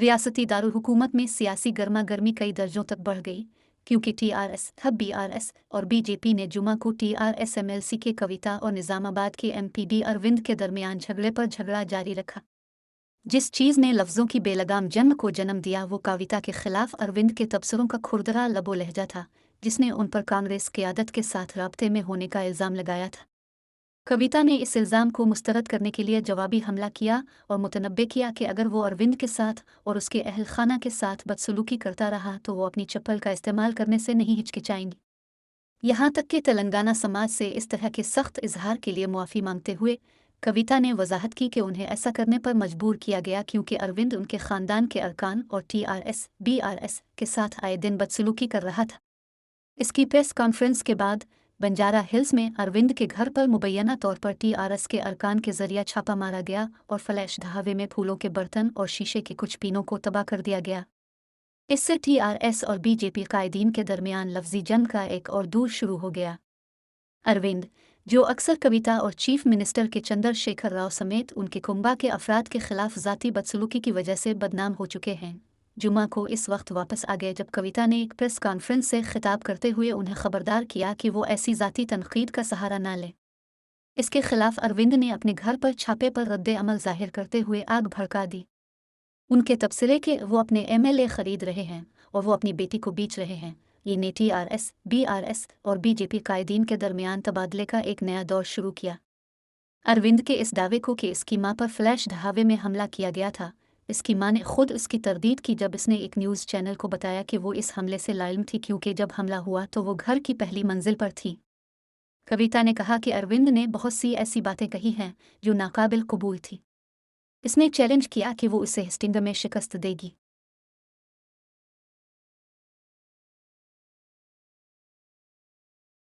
रियासती दारुल-हुकूमत में सियासी गर्मा-गर्मी कई दर्जों तक बढ़ गई, क्योंकि टीआरएस, अब बीआरएस और बीजेपी ने जुमा को टीआरएस एमएलसी के कविता और निजामाबाद के एमपीडी अरविंद के दरमियान झगड़े पर झगड़ा जारी रखा। जिस चीज़ ने लफ्ज़ों की बेलगाम जंग को जन्म दिया वो कविता के खिलाफ अरविंद के तबसरों का खुरदरा लबो लहजा था, जिसने उन पर कांग्रेस क़यादत के साथ राब्ते में होने का इल्ज़ाम लगाया था। कविता ने इस इल्ज़ाम को मुस्तरद करने के लिए जवाबी हमला किया और मुतनब्बे किया कि अगर वो अरविंद के साथ और उसके अहल खाना के साथ बदसलूकी करता रहा तो वो अपनी चप्पल का इस्तेमाल करने से नहीं हिचकिचाएंगी। यहाँ तक कि तेलंगाना समाज से इस तरह के सख्त इजहार के लिए मुआफ़ी मांगते हुए कविता ने वजाहत की कि उन्हें ऐसा करने पर मजबूर किया गया क्योंकि अरविंद उनके ख़ानदान के अरकान और टीआरएस बीआरएस के साथ आए दिन बदसलूकी कर रहा था। इसकी प्रेस कॉन्फ्रेंस के बाद बंजारा हिल्स में अरविंद के घर पर मुबैना तौर पर टीआरएस के अरकान के जरिए छापा मारा गया और फ्लैश ढहावे में फूलों के बर्तन और शीशे के कुछ पीनों को तबाह कर दिया गया। इससे टीआरएस और बीजेपी कायदीन के दरमियान लफ्जी जंग का एक और दूर शुरू हो गया। अरविंद, जो अक्सर कविता और चीफ मिनिस्टर के चंद्रशेखर राव समेत उनके कुंबा के अफराद के खिलाफ ज़ाती बदसलूकी की वजह से बदनाम हो चुके हैं, जुमा को इस वक्त वापस आ गए जब कविता ने एक प्रेस कॉन्फ्रेंस से खिताब करते हुए उन्हें खबरदार किया कि वो ऐसी ज़ाती तनकीद का सहारा ना लें। इसके खिलाफ अरविंद ने अपने घर पर छापे पर रद्द अमल जाहिर करते हुए आग भड़का दी। उनके तबसरे के वो अपने एमएलए खरीद रहे हैं और वो अपनी बेटी को बेच रहे हैं। ये ने टीआरएस, बीआरएस और बीजेपी कायदीन के दरमियान तबादले का एक नया दौर शुरू किया। अरविंद के इस दावे को कि इसकी मां पर फ्लैश ढहावे में हमला किया गया था, इसकी मां ने खुद इसकी तरदीद की जब इसने एक न्यूज़ चैनल को बताया कि वो इस हमले से लाइम थी क्योंकि जब हमला हुआ तो वो घर की पहली मंजिल पर थी। कविता ने कहा कि अरविंद ने बहुत सी ऐसी बातें कही हैं जो नाकाबिल कबूल थी। इसने चैलेंज किया कि वो उसे स्टिंग में शिकस्त देगी।